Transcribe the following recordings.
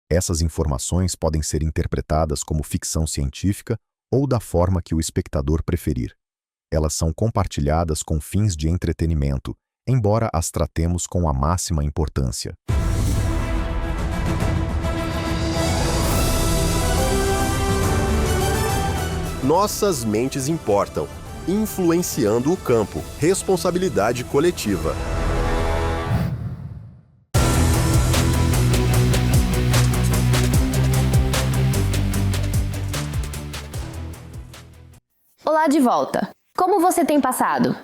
Essas informações podem ser interpretadas como ficção científica ou da forma que o espectador preferir. Elas são compartilhadas com fins de entretenimento, embora as tratemos com a máxima importância. Nossas mentes importam, influenciando o campo. Responsabilidade coletiva. Olá de volta! Como você tem passado?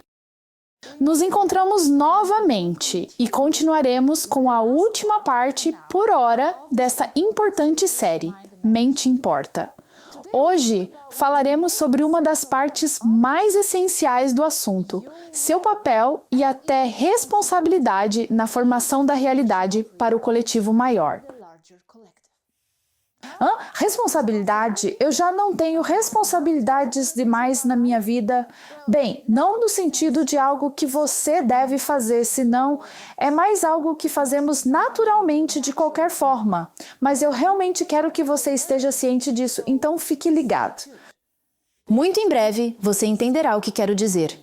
Nos encontramos novamente e continuaremos com a última parte, por hora, desta importante série, Mente Importa. Hoje falaremos sobre uma das partes mais essenciais do assunto, seu papel e até responsabilidade na formação da realidade para o coletivo maior. Responsabilidade? Eu já não tenho responsabilidades demais na minha vida. Bem, não no sentido de algo que você deve fazer, senão é mais algo que fazemos naturalmente de qualquer forma. Mas eu realmente quero que você esteja ciente disso, então fique ligado. Muito em breve você entenderá o que quero dizer.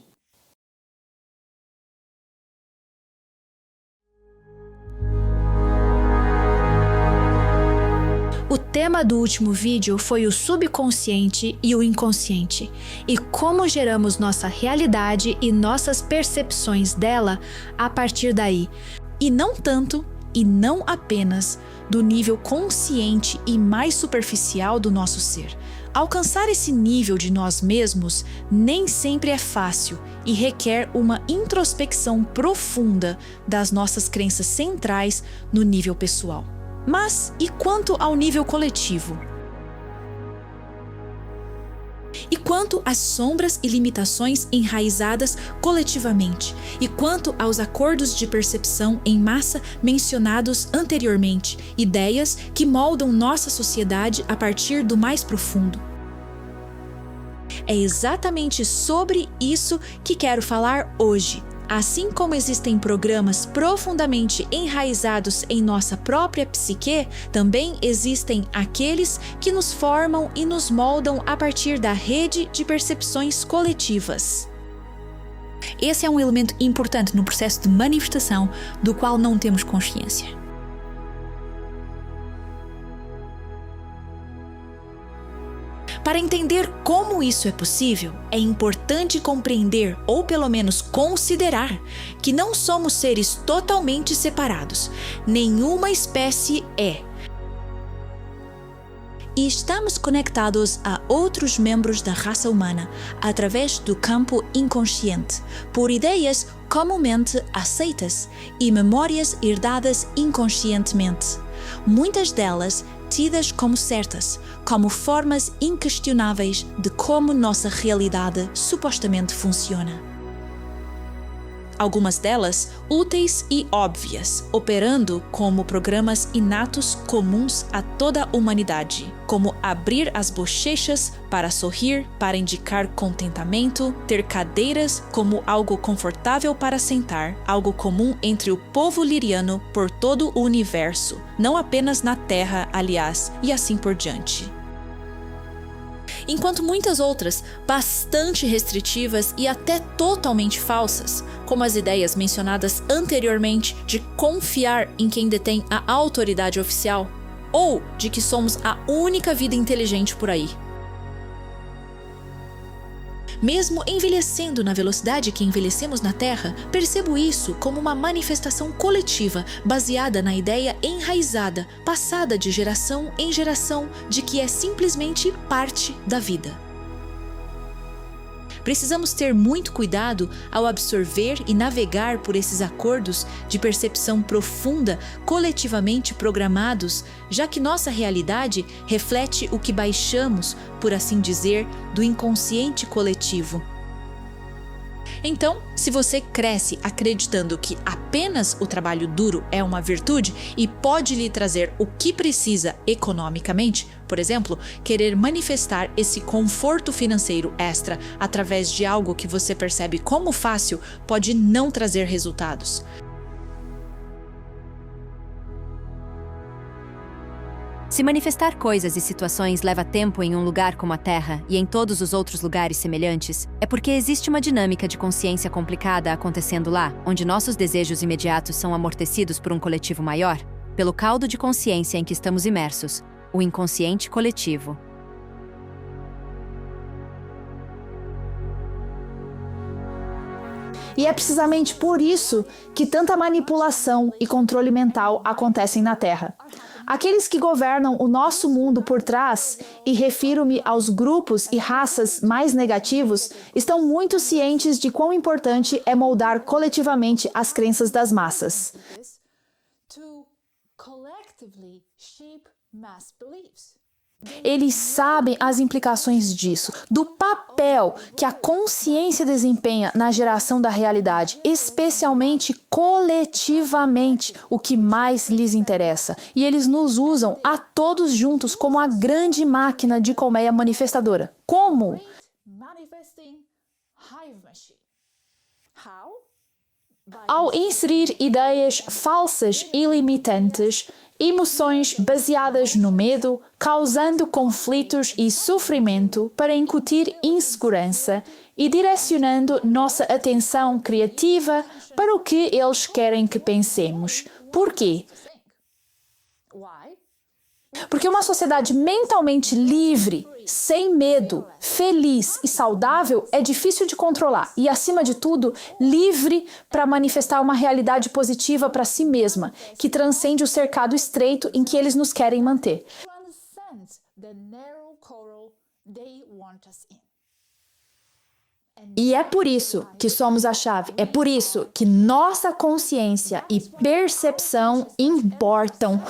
O tema do último vídeo foi o subconsciente e o inconsciente, e como geramos nossa realidade e nossas percepções dela a partir daí, e não tanto e não apenas do nível consciente e mais superficial do nosso ser. Alcançar esse nível de nós mesmos nem sempre é fácil e requer uma introspecção profunda das nossas crenças centrais no nível pessoal. Mas e quanto ao nível coletivo? E quanto às sombras e limitações enraizadas coletivamente? E quanto aos acordos de percepção em massa mencionados anteriormente, ideias que moldam nossa sociedade a partir do mais profundo? É exatamente sobre isso que quero falar hoje. Assim como existem programas profundamente enraizados em nossa própria psique, também existem aqueles que nos formam e nos moldam a partir da rede de percepções coletivas. Esse é um elemento importante no processo de manifestação do qual não temos consciência. Para entender como isso é possível, é importante compreender, ou pelo menos considerar, que não somos seres totalmente separados. Nenhuma espécie é. E estamos conectados a outros membros da raça humana através do campo inconsciente, por ideias comumente aceitas e memórias herdadas inconscientemente. Muitas delas tidas como certas, como formas inquestionáveis de como nossa realidade supostamente funciona. Algumas delas úteis e óbvias, operando como programas inatos comuns a toda a humanidade, como abrir as bochechas para sorrir, para indicar contentamento, ter cadeiras como algo confortável para sentar, algo comum entre o povo liriano por todo o universo, não apenas na Terra, aliás, e assim por diante. Enquanto muitas outras, bastante restritivas e até totalmente falsas, como as ideias mencionadas anteriormente de confiar em quem detém a autoridade oficial, ou de que somos a única vida inteligente por aí. Mesmo envelhecendo na velocidade que envelhecemos na Terra, percebo isso como uma manifestação coletiva baseada na ideia enraizada, passada de geração em geração, de que é simplesmente parte da vida. Precisamos ter muito cuidado ao absorver e navegar por esses acordos de percepção profunda coletivamente programados, já que nossa realidade reflete o que baixamos, por assim dizer, do inconsciente coletivo. Então, se você cresce acreditando que apenas o trabalho duro é uma virtude e pode lhe trazer o que precisa economicamente, por exemplo, querer manifestar esse conforto financeiro extra através de algo que você percebe como fácil, pode não trazer resultados. Se manifestar coisas e situações leva tempo em um lugar como a Terra e em todos os outros lugares semelhantes, é porque existe uma dinâmica de consciência complicada acontecendo lá, onde nossos desejos imediatos são amortecidos por um coletivo maior, pelo caldo de consciência em que estamos imersos, o inconsciente coletivo. E é precisamente por isso que tanta manipulação e controle mental acontecem na Terra. Aqueles que governam o nosso mundo por trás, e refiro-me aos grupos e raças mais negativos, estão muito cientes de quão importante é moldar coletivamente as crenças das massas. Eles sabem as implicações disso, do papel que a consciência desempenha na geração da realidade, especialmente coletivamente, o que mais lhes interessa. E eles nos usam a todos juntos como a grande máquina de colmeia manifestadora. Como? Ao inserir ideias falsas e limitantes, emoções baseadas no medo, causando conflitos e sofrimento para incutir insegurança e direcionando nossa atenção criativa para o que eles querem que pensemos. Por quê? Porque uma sociedade mentalmente livre, sem medo, feliz e saudável é difícil de controlar e, acima de tudo, livre para manifestar uma realidade positiva para si mesma, que transcende o cercado estreito em que eles nos querem manter. E é por isso que somos a chave, é por isso que nossa consciência e percepção importam.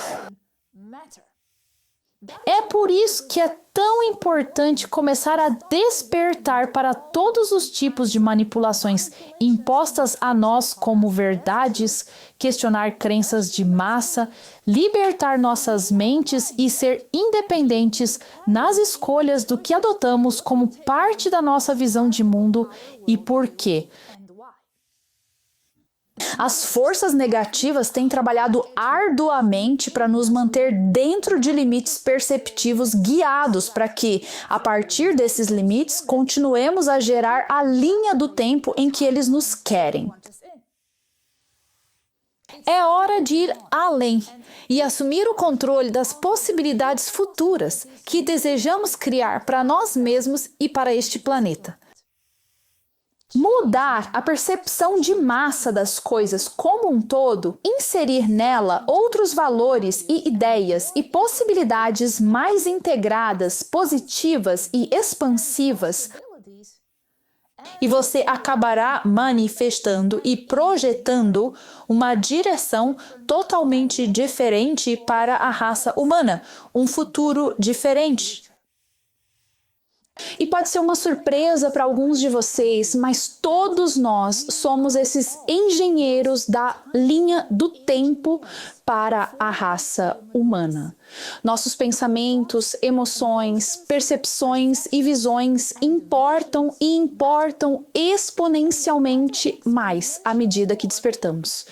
É por isso que é tão importante começar a despertar para todos os tipos de manipulações impostas a nós como verdades, questionar crenças de massa, libertar nossas mentes e ser independentes nas escolhas do que adotamos como parte da nossa visão de mundo e por quê. As forças negativas têm trabalhado arduamente para nos manter dentro de limites perceptivos guiados para que, a partir desses limites, continuemos a gerar a linha do tempo em que eles nos querem. É hora de ir além e assumir o controle das possibilidades futuras que desejamos criar para nós mesmos e para este planeta. Mudar a percepção de massa das coisas como um todo, inserir nela outros valores e ideias e possibilidades mais integradas, positivas e expansivas, e você acabará manifestando e projetando uma direção totalmente diferente para a raça humana, um futuro diferente. E pode ser uma surpresa para alguns de vocês, mas todos nós somos esses engenheiros da linha do tempo para a raça humana. Nossos pensamentos, emoções, percepções e visões importam e importam exponencialmente mais à medida que despertamos.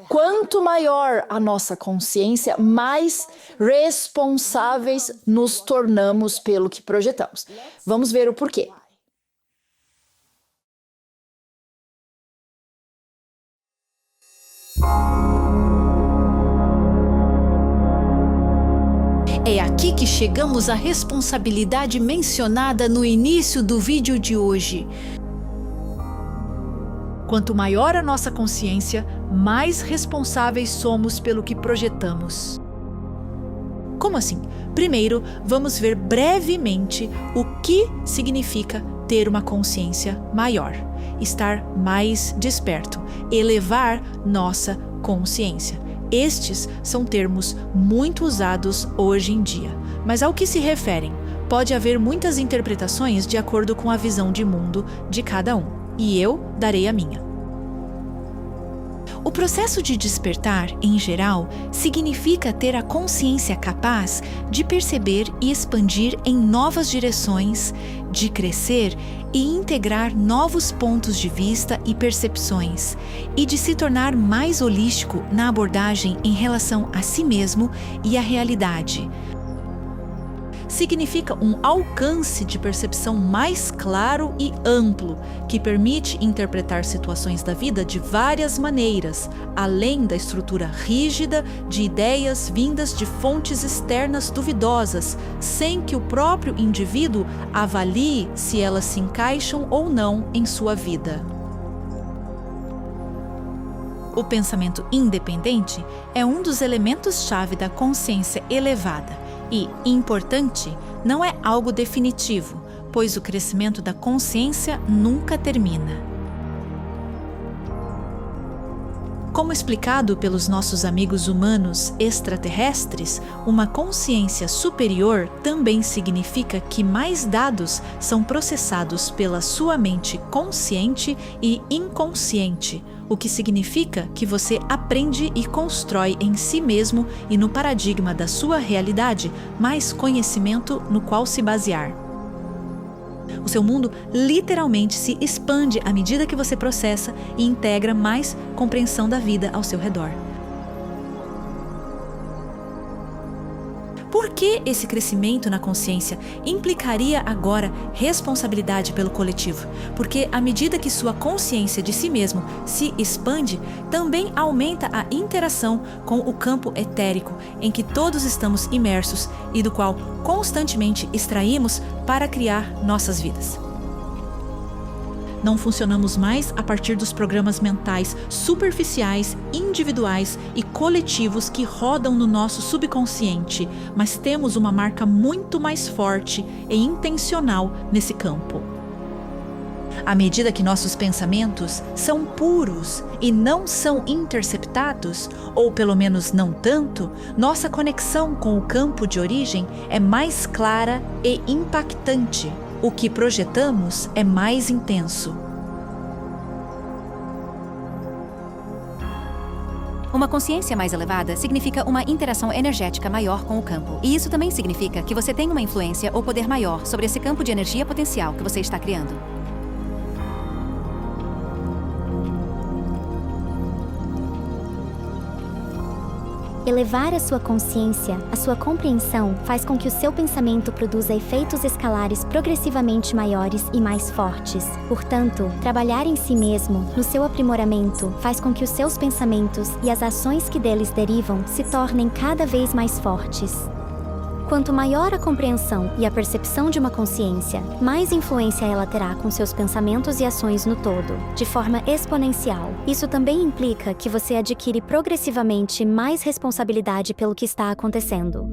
Quanto maior a nossa consciência, mais responsáveis nos tornamos pelo que projetamos. Vamos ver o porquê. É aqui que chegamos à responsabilidade mencionada no início do vídeo de hoje. Quanto maior a nossa consciência, mais responsáveis somos pelo que projetamos. Como assim? Primeiro, vamos ver brevemente o que significa ter uma consciência maior, estar mais desperto, elevar nossa consciência. Estes são termos muito usados hoje em dia, mas ao que se referem? Pode haver muitas interpretações de acordo com a visão de mundo de cada um. E eu darei a minha. O processo de despertar, em geral, significa ter a consciência capaz de perceber e expandir em novas direções, de crescer e integrar novos pontos de vista e percepções, e de se tornar mais holístico na abordagem em relação a si mesmo e à realidade. Significa um alcance de percepção mais claro e amplo, que permite interpretar situações da vida de várias maneiras, além da estrutura rígida de ideias vindas de fontes externas duvidosas, sem que o próprio indivíduo avalie se elas se encaixam ou não em sua vida. O pensamento independente é um dos elementos-chave da consciência elevada. E, importante, não é algo definitivo, pois o crescimento da consciência nunca termina. Como explicado pelos nossos amigos humanos extraterrestres, uma consciência superior também significa que mais dados são processados pela sua mente consciente e inconsciente, o que significa que você aprende e constrói em si mesmo e no paradigma da sua realidade mais conhecimento no qual se basear. O seu mundo literalmente se expande à medida que você processa e integra mais compreensão da vida ao seu redor. Por que esse crescimento na consciência implicaria agora responsabilidade pelo coletivo? Porque à medida que sua consciência de si mesmo se expande, também aumenta a interação com o campo etérico em que todos estamos imersos e do qual constantemente extraímos para criar nossas vidas. Não funcionamos mais a partir dos programas mentais superficiais, individuais e coletivos que rodam no nosso subconsciente, mas temos uma marca muito mais forte e intencional nesse campo. À medida que nossos pensamentos são puros e não são interceptados, ou pelo menos não tanto, nossa conexão com o campo de origem é mais clara e impactante. O que projetamos é mais intenso. Uma consciência mais elevada significa uma interação energética maior com o campo. E isso também significa que você tem uma influência ou poder maior sobre esse campo de energia potencial que você está criando. Elevar a sua consciência, a sua compreensão, faz com que o seu pensamento produza efeitos escalares progressivamente maiores e mais fortes. Portanto, trabalhar em si mesmo, no seu aprimoramento, faz com que os seus pensamentos e as ações que deles derivam se tornem cada vez mais fortes. Quanto maior a compreensão e a percepção de uma consciência, mais influência ela terá com seus pensamentos e ações no todo, de forma exponencial. Isso também implica que você adquire progressivamente mais responsabilidade pelo que está acontecendo.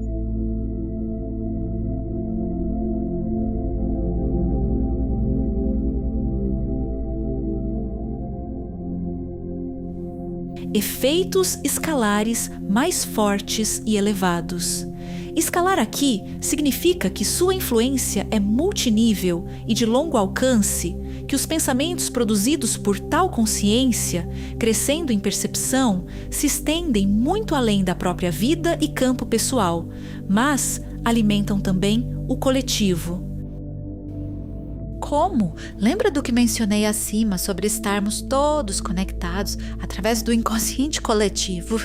Efeitos escalares mais fortes e elevados. Escalar aqui significa que sua influência é multinível e de longo alcance, que os pensamentos produzidos por tal consciência, crescendo em percepção, se estendem muito além da própria vida e campo pessoal, mas alimentam também o coletivo. Como? Lembra do que mencionei acima sobre estarmos todos conectados através do inconsciente coletivo?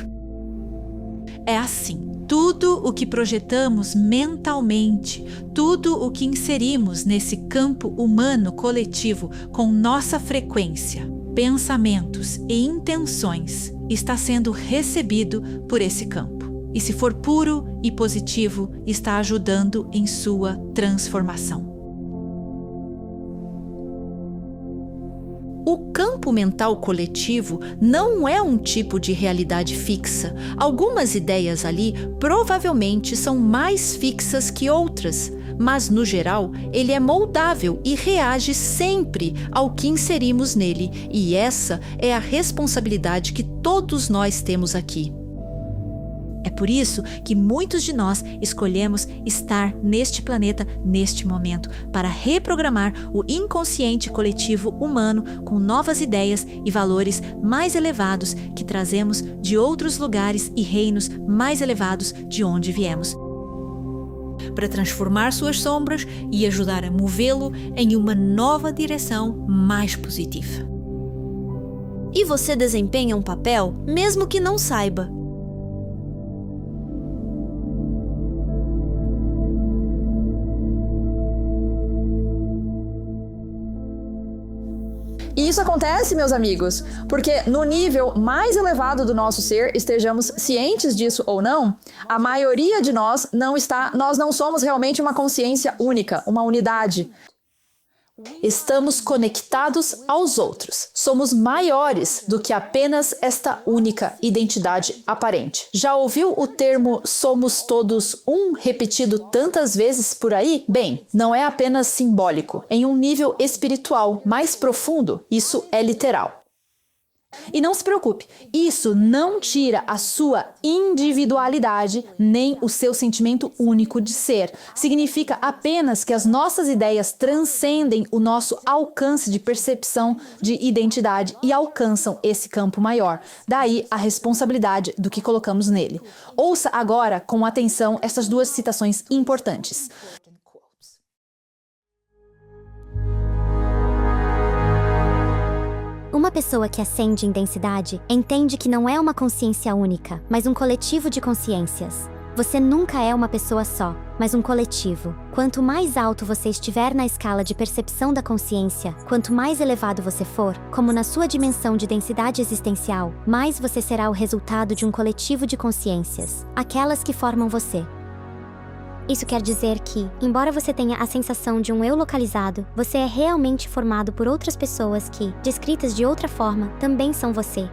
É assim. Tudo o que projetamos mentalmente, tudo o que inserimos nesse campo humano coletivo com nossa frequência, pensamentos e intenções, está sendo recebido por esse campo. E se for puro e positivo, está ajudando em sua transformação. O campo mental coletivo não é um tipo de realidade fixa. Algumas ideias ali provavelmente são mais fixas que outras, mas no geral ele é moldável e reage sempre ao que inserimos nele, e essa é a responsabilidade que todos nós temos aqui. É por isso que muitos de nós escolhemos estar neste planeta neste momento, para reprogramar o inconsciente coletivo humano com novas ideias e valores mais elevados que trazemos de outros lugares e reinos mais elevados de onde viemos, para transformar suas sombras e ajudar a movê-lo em uma nova direção mais positiva. E você desempenha um papel mesmo que não saiba. E isso acontece, meus amigos, porque no nível mais elevado do nosso ser, estejamos cientes disso ou não, a maioria de nós não somos realmente uma consciência única, uma unidade. Estamos conectados aos outros. Somos maiores do que apenas esta única identidade aparente. Já ouviu o termo "somos todos um" repetido tantas vezes por aí? Bem, não é apenas simbólico. Em um nível espiritual mais profundo, isso é literal. E não se preocupe, isso não tira a sua individualidade nem o seu sentimento único de ser. Significa apenas que as nossas ideias transcendem o nosso alcance de percepção de identidade e alcançam esse campo maior. Daí a responsabilidade do que colocamos nele. Ouça agora com atenção essas duas citações importantes. Uma pessoa que ascende em densidade entende que não é uma consciência única, mas um coletivo de consciências. Você nunca é uma pessoa só, mas um coletivo. Quanto mais alto você estiver na escala de percepção da consciência, quanto mais elevado você for, como na sua dimensão de densidade existencial, mais você será o resultado de um coletivo de consciências, aquelas que formam você. Isso quer dizer que, embora você tenha a sensação de um eu localizado, você é realmente formado por outras pessoas que, descritas de outra forma, também são você.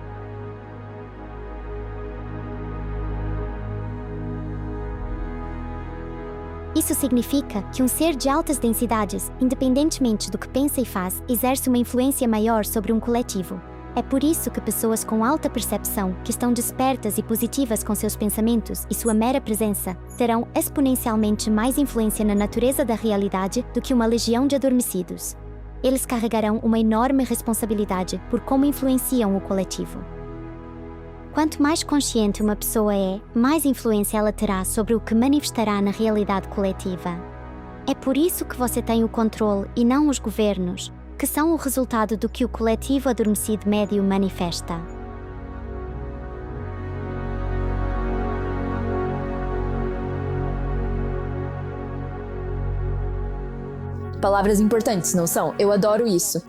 Isso significa que um ser de altas densidades, independentemente do que pensa e faz, exerce uma influência maior sobre um coletivo. É por isso que pessoas com alta percepção, que estão despertas e positivas com seus pensamentos e sua mera presença, terão exponencialmente mais influência na natureza da realidade do que uma legião de adormecidos. Eles carregarão uma enorme responsabilidade por como influenciam o coletivo. Quanto mais consciente uma pessoa é, mais influência ela terá sobre o que manifestará na realidade coletiva. É por isso que você tem o controle e não os governos, que são o resultado do que o coletivo adormecido médio manifesta. Palavras importantes, não são? Eu adoro isso.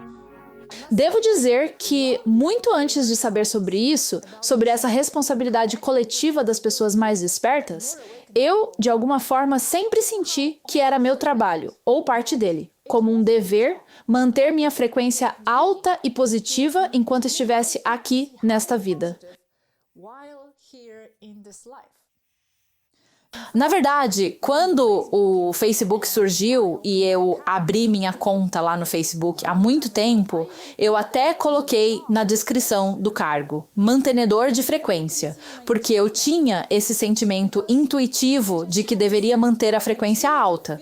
Devo dizer que, muito antes de saber sobre isso, sobre essa responsabilidade coletiva das pessoas mais despertas, eu, de alguma forma, sempre senti que era meu trabalho, ou parte dele, como um dever, manter minha frequência alta e positiva enquanto estivesse aqui nesta vida. Na verdade, quando o Facebook surgiu e eu abri minha conta lá no Facebook há muito tempo, eu até coloquei na descrição do cargo, mantenedor de frequência, porque eu tinha esse sentimento intuitivo de que deveria manter a frequência alta.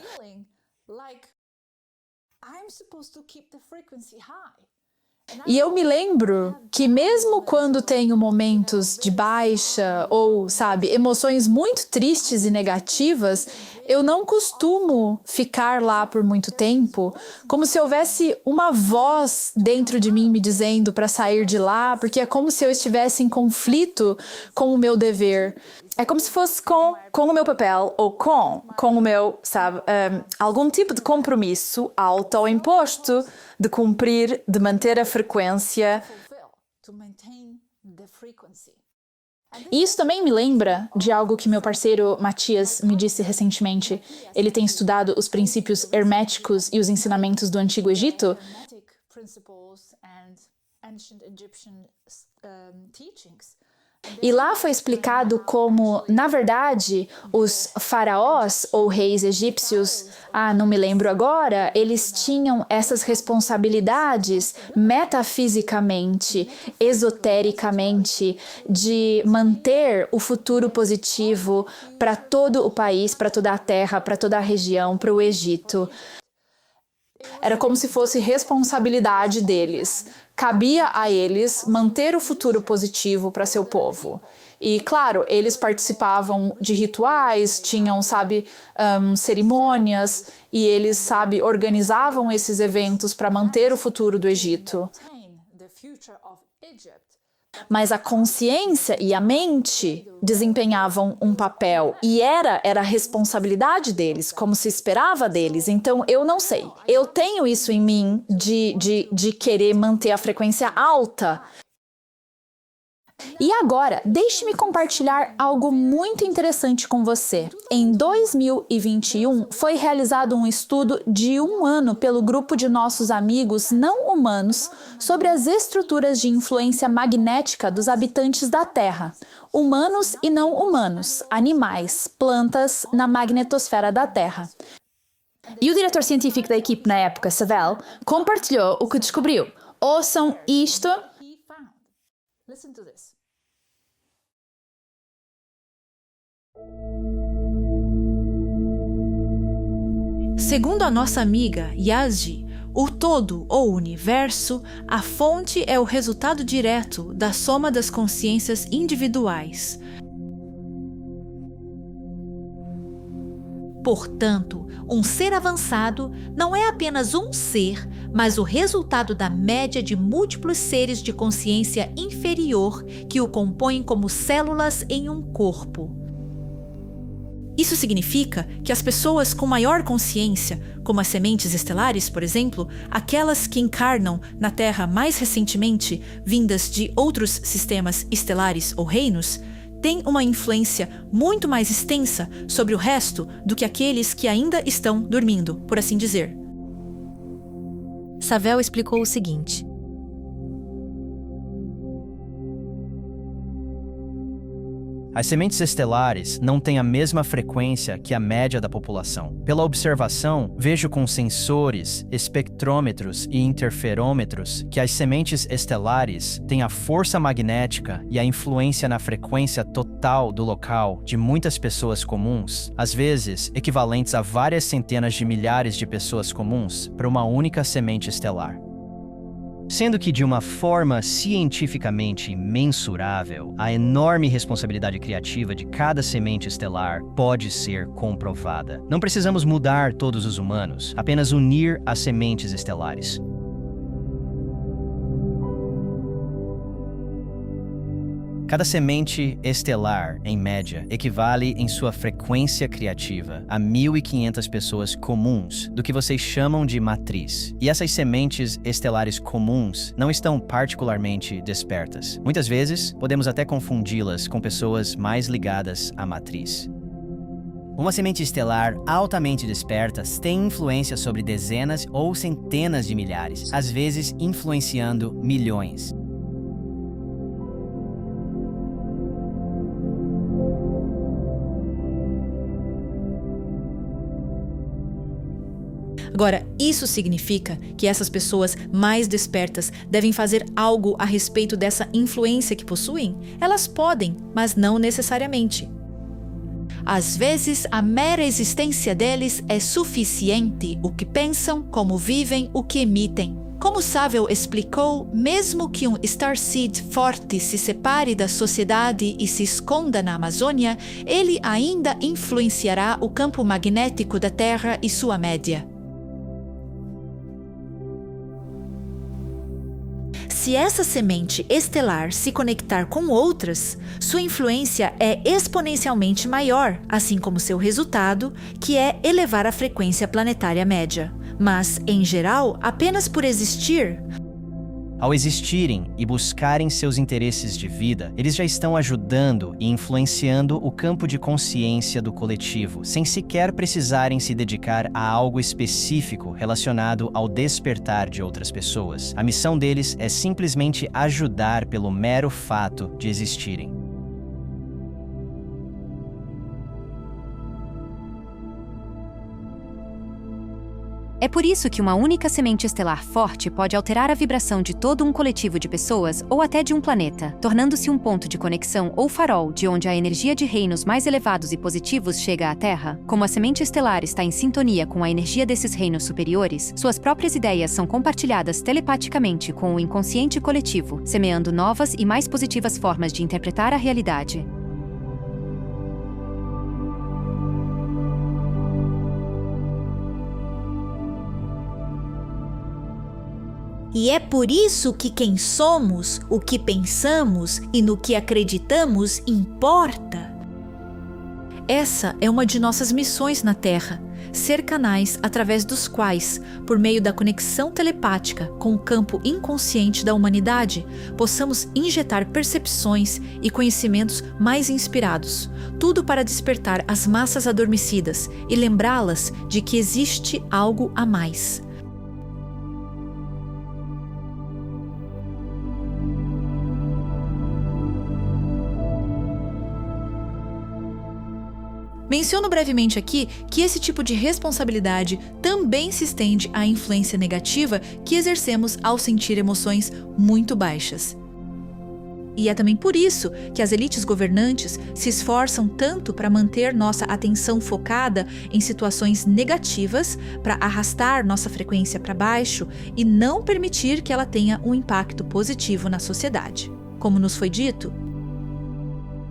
E eu me lembro que mesmo quando tenho momentos de baixa ou, emoções muito tristes e negativas, eu não costumo ficar lá por muito tempo, como se houvesse uma voz dentro de mim me dizendo para sair de lá, porque é como se eu estivesse em conflito com o meu dever. É como se fosse com o meu papel ou com o meu, algum tipo de compromisso autoimposto de cumprir, de manter a frequência. E isso também me lembra de algo que meu parceiro Matias me disse recentemente. Ele tem estudado os princípios herméticos e os ensinamentos do Antigo Egito. E lá foi explicado como, na verdade, os faraós ou reis egípcios, não me lembro agora, eles tinham essas responsabilidades metafisicamente, esotericamente, de manter o futuro positivo para todo o país, para toda a terra, para toda a região, para o Egito. Era como se fosse responsabilidade deles. Cabia a eles manter o futuro positivo para seu povo. E, claro, eles participavam de rituais, tinham, cerimônias, e eles, organizavam esses eventos para manter o futuro do Egito. Mas a consciência e a mente desempenhavam um papel e era a responsabilidade deles, como se esperava deles. Então, eu não sei. Eu tenho isso em mim de querer manter a frequência alta. E agora, deixe-me compartilhar algo muito interessante com você. Em 2021, foi realizado um estudo de 1 ano pelo grupo de nossos amigos não humanos sobre as estruturas de influência magnética dos habitantes da Terra, humanos e não humanos, animais, plantas na magnetosfera da Terra. E o diretor científico da equipe na época, Savel, compartilhou o que descobriu. Ouçam isto. Listen to this. Segundo a nossa amiga Yazdi, o todo ou universo, a fonte é o resultado direto da soma das consciências individuais. Portanto, um ser avançado não é apenas um ser, mas o resultado da média de múltiplos seres de consciência inferior que o compõem como células em um corpo. Isso significa que as pessoas com maior consciência, como as sementes estelares, por exemplo, aquelas que encarnam na Terra mais recentemente, vindas de outros sistemas estelares ou reinos, têm uma influência muito mais extensa sobre o resto do que aqueles que ainda estão dormindo, por assim dizer. Savel explicou o seguinte: as sementes estelares não têm a mesma frequência que a média da população. Pela observação, vejo com sensores, espectrômetros e interferômetros que as sementes estelares têm a força magnética e a influência na frequência total do local de muitas pessoas comuns, às vezes equivalentes a várias centenas de milhares de pessoas comuns para uma única semente estelar. Sendo que, de uma forma cientificamente mensurável, a enorme responsabilidade criativa de cada semente estelar pode ser comprovada. Não precisamos mudar todos os humanos, apenas unir as sementes estelares. Cada semente estelar, em média, equivale em sua frequência criativa a 1.500 pessoas comuns do que vocês chamam de matriz. E essas sementes estelares comuns não estão particularmente despertas. Muitas vezes, podemos até confundi-las com pessoas mais ligadas à matriz. Uma semente estelar altamente desperta tem influência sobre dezenas ou centenas de milhares, às vezes influenciando milhões. Agora, isso significa que essas pessoas mais despertas devem fazer algo a respeito dessa influência que possuem? Elas podem, mas não necessariamente. Às vezes, a mera existência deles é suficiente. O que pensam, como vivem, o que emitem. Como Savel explicou, mesmo que um Starseed forte se separe da sociedade e se esconda na Amazônia, ele ainda influenciará o campo magnético da Terra e sua média. Se essa semente estelar se conectar com outras, sua influência é exponencialmente maior, assim como seu resultado, que é elevar a frequência planetária média. Mas, em geral, apenas por existir. Ao existirem e buscarem seus interesses de vida, eles já estão ajudando e influenciando o campo de consciência do coletivo, sem sequer precisarem se dedicar a algo específico relacionado ao despertar de outras pessoas. A missão deles é simplesmente ajudar pelo mero fato de existirem. É por isso que uma única semente estelar forte pode alterar a vibração de todo um coletivo de pessoas ou até de um planeta, tornando-se um ponto de conexão ou farol de onde a energia de reinos mais elevados e positivos chega à Terra. Como a semente estelar está em sintonia com a energia desses reinos superiores, suas próprias ideias são compartilhadas telepaticamente com o inconsciente coletivo, semeando novas e mais positivas formas de interpretar a realidade. E é por isso que quem somos, o que pensamos e no que acreditamos importa. Essa é uma de nossas missões na Terra, ser canais através dos quais, por meio da conexão telepática com o campo inconsciente da humanidade, possamos injetar percepções e conhecimentos mais inspirados, tudo para despertar as massas adormecidas e lembrá-las de que existe algo a mais. Menciono brevemente aqui que esse tipo de responsabilidade também se estende à influência negativa que exercemos ao sentir emoções muito baixas. E é também por isso que as elites governantes se esforçam tanto para manter nossa atenção focada em situações negativas, para arrastar nossa frequência para baixo e não permitir que ela tenha um impacto positivo na sociedade. Como nos foi dito,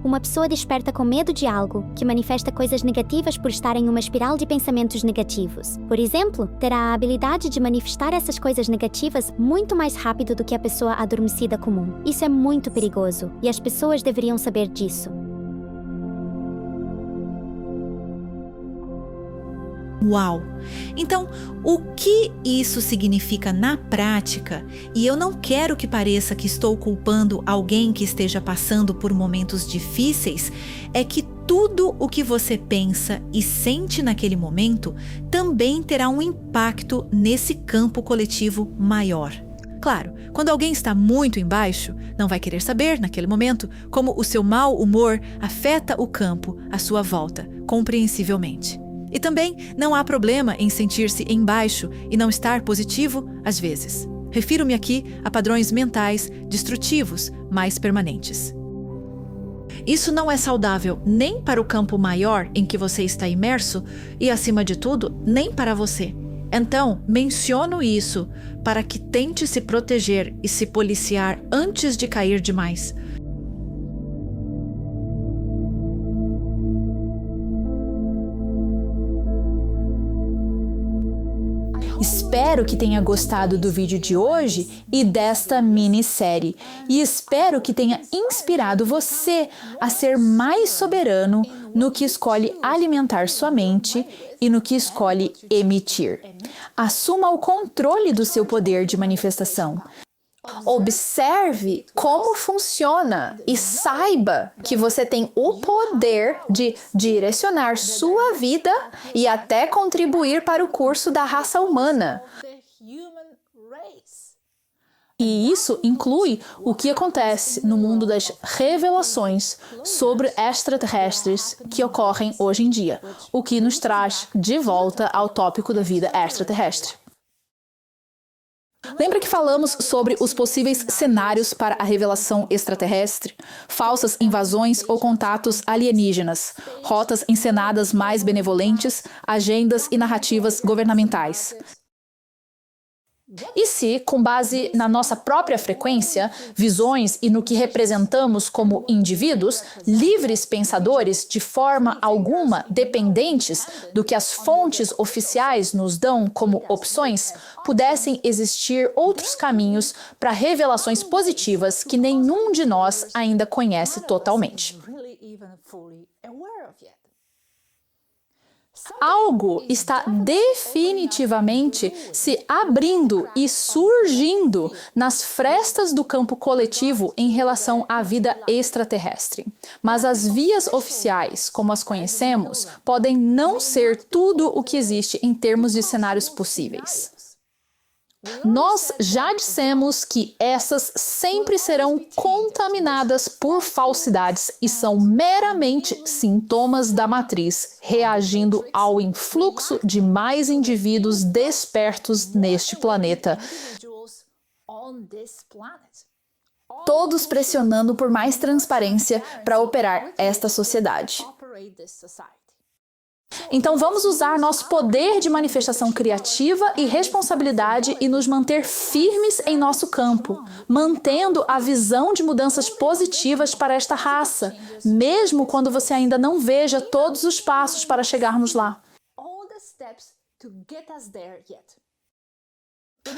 uma pessoa desperta com medo de algo, que manifesta coisas negativas por estar em uma espiral de pensamentos negativos. Por exemplo, terá a habilidade de manifestar essas coisas negativas muito mais rápido do que a pessoa adormecida comum. Isso é muito perigoso, e as pessoas deveriam saber disso. Uau! Então, o que isso significa na prática? E eu não quero que pareça que estou culpando alguém que esteja passando por momentos difíceis, é que tudo o que você pensa e sente naquele momento também terá um impacto nesse campo coletivo maior. Claro, quando alguém está muito embaixo, não vai querer saber, naquele momento, como o seu mau humor afeta o campo à sua volta, compreensivelmente. E também não há problema em sentir-se embaixo e não estar positivo às vezes. Refiro-me aqui a padrões mentais destrutivos mais permanentes. Isso não é saudável nem para o campo maior em que você está imerso e, acima de tudo, nem para você. Então, menciono isso para que tente se proteger e se policiar antes de cair demais. Espero que tenha gostado do vídeo de hoje e desta minissérie. E espero que tenha inspirado você a ser mais soberano no que escolhe alimentar sua mente e no que escolhe emitir. Assuma o controle do seu poder de manifestação. Observe como funciona e saiba que você tem o poder de direcionar sua vida e até contribuir para o curso da raça humana. E isso inclui o que acontece no mundo das revelações sobre extraterrestres que ocorrem hoje em dia, o que nos traz de volta ao tópico da vida extraterrestre. Lembra que falamos sobre os possíveis cenários para a revelação extraterrestre? Falsas invasões ou contatos alienígenas, rotas encenadas mais benevolentes, agendas e narrativas governamentais. E se, com base na nossa própria frequência, visões e no que representamos como indivíduos, livres pensadores de forma alguma dependentes do que as fontes oficiais nos dão como opções, pudessem existir outros caminhos para revelações positivas que nenhum de nós ainda conhece totalmente. Algo está definitivamente se abrindo e surgindo nas frestas do campo coletivo em relação à vida extraterrestre. Mas as vias oficiais, como as conhecemos, podem não ser tudo o que existe em termos de cenários possíveis. Nós já dissemos que essas sempre serão contaminadas por falsidades e são meramente sintomas da matriz, reagindo ao influxo de mais indivíduos despertos neste planeta. Todos pressionando por mais transparência para operar esta sociedade. Então vamos usar nosso poder de manifestação criativa e responsabilidade e nos manter firmes em nosso campo, mantendo a visão de mudanças positivas para esta raça, mesmo quando você ainda não veja todos os passos para chegarmos lá.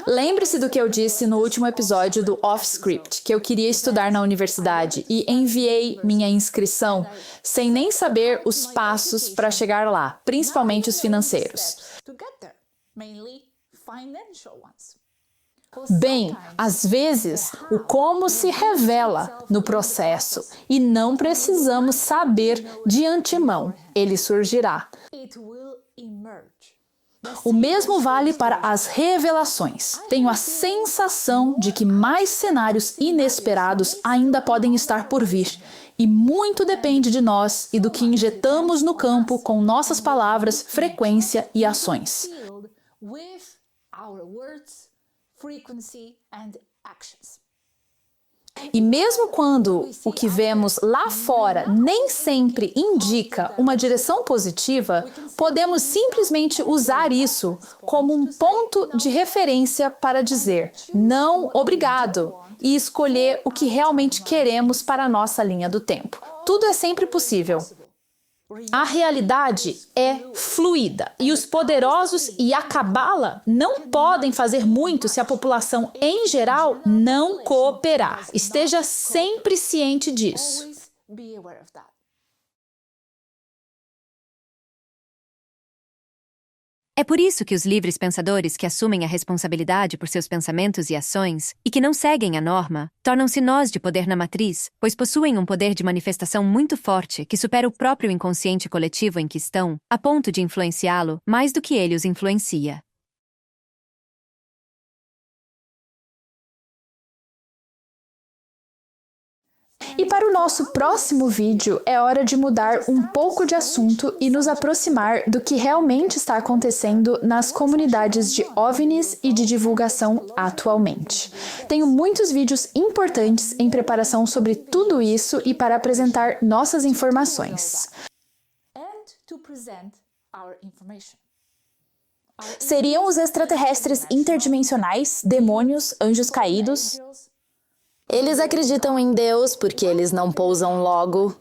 Lembre-se do que eu disse no último episódio do Off Script, que eu queria estudar na universidade e enviei minha inscrição sem nem saber os passos para chegar lá, principalmente os financeiros. Bem, às vezes, o como se revela no processo e não precisamos saber de antemão, ele surgirá. O mesmo vale para as revelações. Tenho a sensação de que mais cenários inesperados ainda podem estar por vir. E muito depende de nós e do que injetamos no campo com nossas palavras, frequência e ações. E mesmo quando o que vemos lá fora nem sempre indica uma direção positiva, podemos simplesmente usar isso como um ponto de referência para dizer não, obrigado, e escolher o que realmente queremos para a nossa linha do tempo. Tudo é sempre possível. A realidade é fluida e os poderosos e a cabala não podem fazer muito se a população em geral não cooperar. Esteja sempre ciente disso. É por isso que os livres pensadores que assumem a responsabilidade por seus pensamentos e ações, e que não seguem a norma, tornam-se nós de poder na matriz, pois possuem um poder de manifestação muito forte que supera o próprio inconsciente coletivo em que estão, a ponto de influenciá-lo mais do que ele os influencia. E para o nosso próximo vídeo, é hora de mudar um pouco de assunto e nos aproximar do que realmente está acontecendo nas comunidades de OVNIs e de divulgação atualmente. Tenho muitos vídeos importantes em preparação sobre tudo isso e para apresentar nossas informações. Seriam os extraterrestres interdimensionais, demônios, anjos caídos? Eles acreditam em Deus porque eles não pousam logo.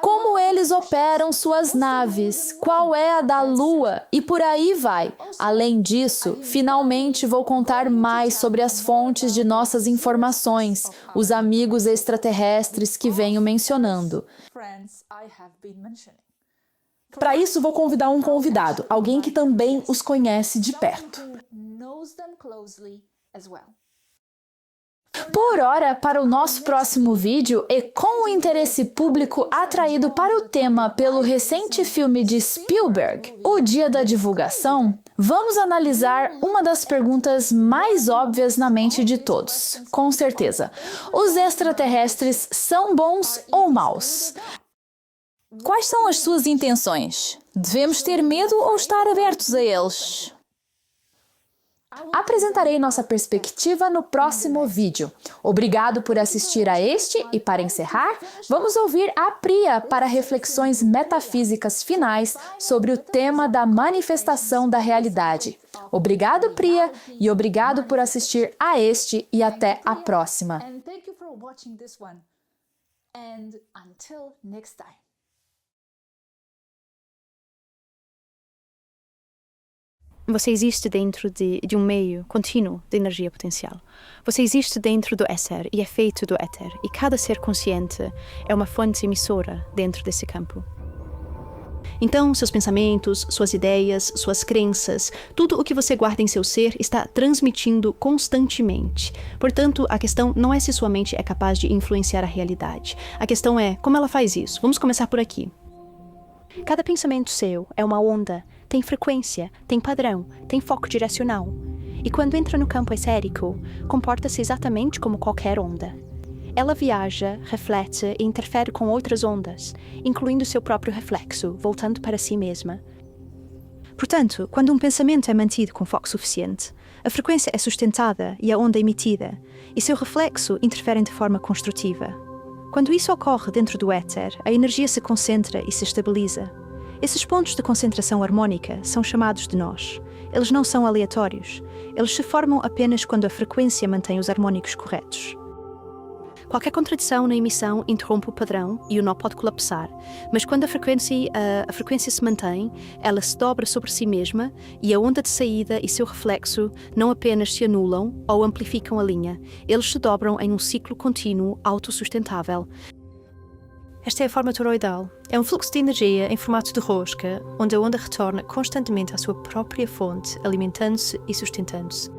Como eles operam suas naves? Qual é a da Lua? E por aí vai. Além disso, finalmente vou contar mais sobre as fontes de nossas informações, os amigos extraterrestres que venho mencionando. Para isso, vou convidar um convidado, alguém que também os conhece de perto. Por hora, para o nosso próximo vídeo, e com o interesse público atraído para o tema pelo recente filme de Spielberg, O Dia da Divulgação, vamos analisar uma das perguntas mais óbvias na mente de todos. Com certeza, os extraterrestres são bons ou maus? Quais são as suas intenções? Devemos ter medo ou estar abertos a eles? Apresentarei nossa perspectiva no próximo vídeo. Obrigado por assistir a este e, para encerrar, vamos ouvir a Priya para reflexões metafísicas finais sobre o tema da manifestação da realidade. Obrigado, Priya, e obrigado por assistir a este e até a próxima. Você existe dentro de um meio contínuo de energia potencial. Você existe dentro do éter e é feito do éter, e cada ser consciente é uma fonte emissora dentro desse campo. Então, seus pensamentos, suas ideias, suas crenças, tudo o que você guarda em seu ser está transmitindo constantemente. Portanto, a questão não é se sua mente é capaz de influenciar a realidade. A questão é como ela faz isso. Vamos começar por aqui. Cada pensamento seu é uma onda, tem frequência, tem padrão, tem foco direcional. e quando entra no campo etérico, comporta-se exatamente como qualquer onda. Ela viaja, reflete e interfere com outras ondas, incluindo seu próprio reflexo, voltando para si mesma. Portanto, quando um pensamento é mantido com foco suficiente, a frequência é sustentada e a onda emitida, e seu reflexo interfere de forma construtiva. Quando isso ocorre dentro do éter, a energia se concentra e se estabiliza. Esses pontos de concentração harmônica são chamados de nós. Eles não são aleatórios. Eles se formam apenas quando a frequência mantém os harmônicos corretos. Qualquer contradição na emissão interrompe o padrão e o nó pode colapsar, mas quando a frequência se mantém, ela se dobra sobre si mesma e a onda de saída e seu reflexo não apenas se anulam ou amplificam a linha, eles se dobram em um ciclo contínuo autossustentável. Esta é a forma toroidal. É um fluxo de energia em formato de rosca, onde a onda retorna constantemente à sua própria fonte, alimentando-se e sustentando-se.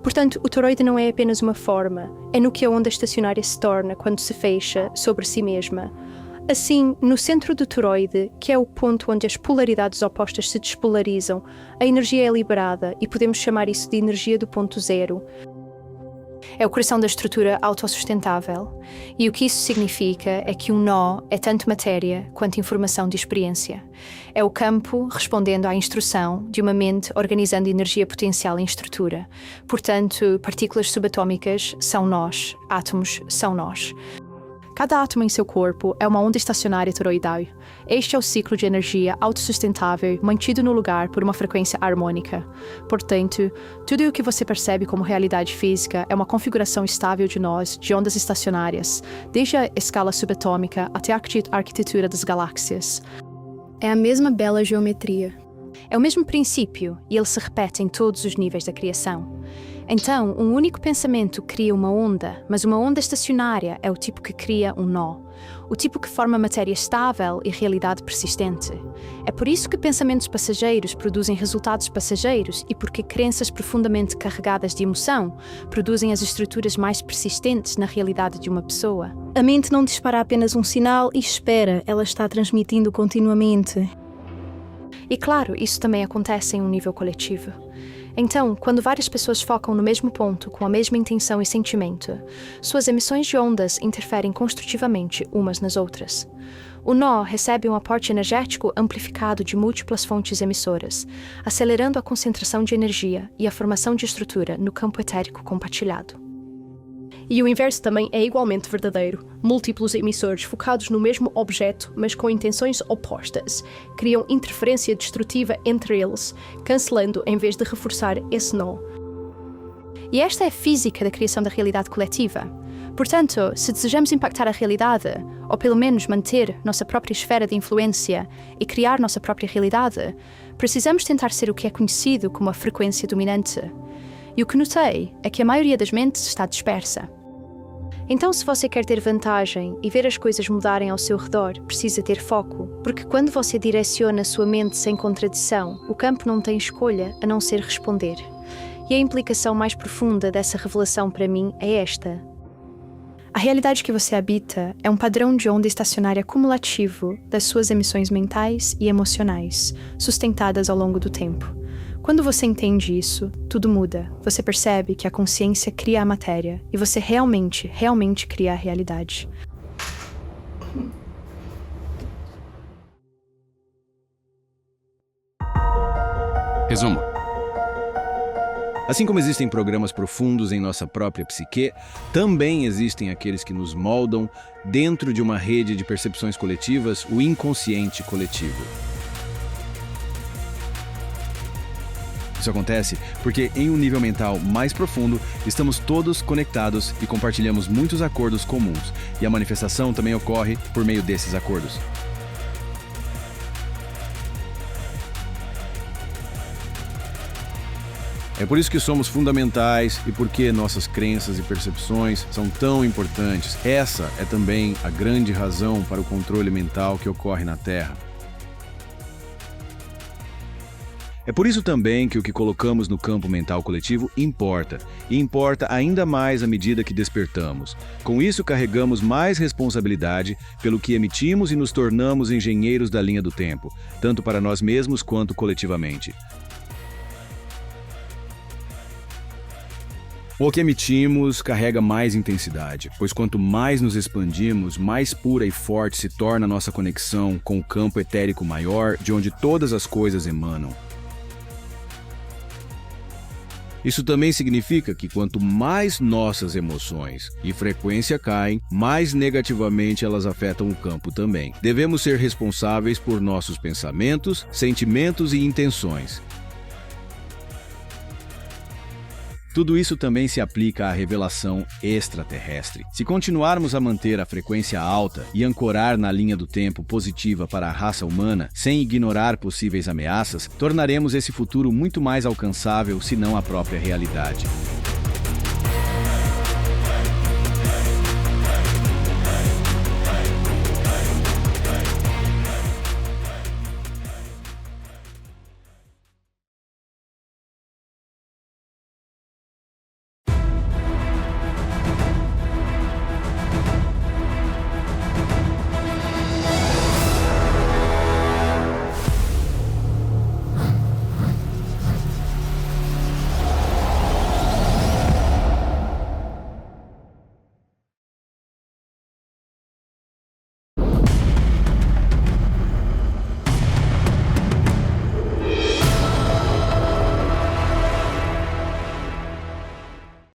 Portanto, o toroide não é apenas uma forma, é no que a onda estacionária se torna quando se fecha sobre si mesma. Assim, no centro do toroide, que é o ponto onde as polaridades opostas se despolarizam, a energia é liberada e podemos chamar isso de energia do ponto zero. É o coração da estrutura autossustentável. E o que isso significa é que um nó é tanto matéria quanto informação de experiência. É o campo respondendo à instrução de uma mente organizando energia potencial em estrutura. Portanto, partículas subatômicas são nós, átomos são nós. Cada átomo em seu corpo é uma onda estacionária toroidal. Este é o ciclo de energia autossustentável mantido no lugar por uma frequência harmônica. Portanto, tudo o que você percebe como realidade física é uma configuração estável de nós, de ondas estacionárias, desde a escala subatômica até a arquitetura das galáxias. É a mesma bela geometria. É o mesmo princípio e ele se repete em todos os níveis da criação. Então, um único pensamento cria uma onda, mas uma onda estacionária é o tipo que cria um nó. O tipo que forma matéria estável e realidade persistente. É por isso que pensamentos passageiros produzem resultados passageiros e porque crenças profundamente carregadas de emoção produzem as estruturas mais persistentes na realidade de uma pessoa. A mente não dispara apenas um sinal e espera, ela está transmitindo continuamente. E claro, isso também acontece em um nível coletivo. Então, quando várias pessoas focam no mesmo ponto, com a mesma intenção e sentimento, suas emissões de ondas interferem construtivamente umas nas outras. O nó recebe um aporte energético amplificado de múltiplas fontes emissoras, acelerando a concentração de energia e a formação de estrutura no campo etérico compartilhado. E o inverso também é igualmente verdadeiro. Múltiplos emissores focados no mesmo objeto, mas com intenções opostas, criam interferência destrutiva entre eles, cancelando em vez de reforçar esse nó. E esta é a física da criação da realidade coletiva. Portanto, se desejamos impactar a realidade, ou pelo menos manter nossa própria esfera de influência e criar nossa própria realidade, precisamos tentar ser o que é conhecido como a frequência dominante. E o que notei é que a maioria das mentes está dispersa. Então, se você quer ter vantagem e ver as coisas mudarem ao seu redor, precisa ter foco, porque quando você direciona a sua mente sem contradição, o campo não tem escolha a não ser responder. E a implicação mais profunda dessa revelação para mim é esta. A realidade que você habita é um padrão de onda estacionária cumulativo das suas emissões mentais e emocionais, sustentadas ao longo do tempo. Quando você entende isso, tudo muda. Você percebe que a consciência cria a matéria e você realmente cria a realidade. Resumo. Assim como existem programas profundos em nossa própria psique, também existem aqueles que nos moldam dentro de uma rede de percepções coletivas, o inconsciente coletivo. Isso acontece porque, em um nível mental mais profundo, estamos todos conectados e compartilhamos muitos acordos comuns, e a manifestação também ocorre por meio desses acordos. É por isso que somos fundamentais e porque nossas crenças e percepções são tão importantes. Essa é também a grande razão para o controle mental que ocorre na Terra. É por isso também que o que colocamos no campo mental coletivo importa, e importa ainda mais à medida que despertamos. Com isso, carregamos mais responsabilidade pelo que emitimos e nos tornamos engenheiros da linha do tempo, tanto para nós mesmos quanto coletivamente. O que emitimos carrega mais intensidade, pois quanto mais nos expandimos, mais pura e forte se torna a nossa conexão com o campo etérico maior, de onde todas as coisas emanam. Isso também significa que quanto mais nossas emoções e frequência caem, mais negativamente elas afetam o campo também. Devemos ser responsáveis por nossos pensamentos, sentimentos e intenções. Tudo isso também se aplica à revelação extraterrestre. Se continuarmos a manter a frequência alta e ancorar na linha do tempo positiva para a raça humana, sem ignorar possíveis ameaças, tornaremos esse futuro muito mais alcançável, se não a própria realidade.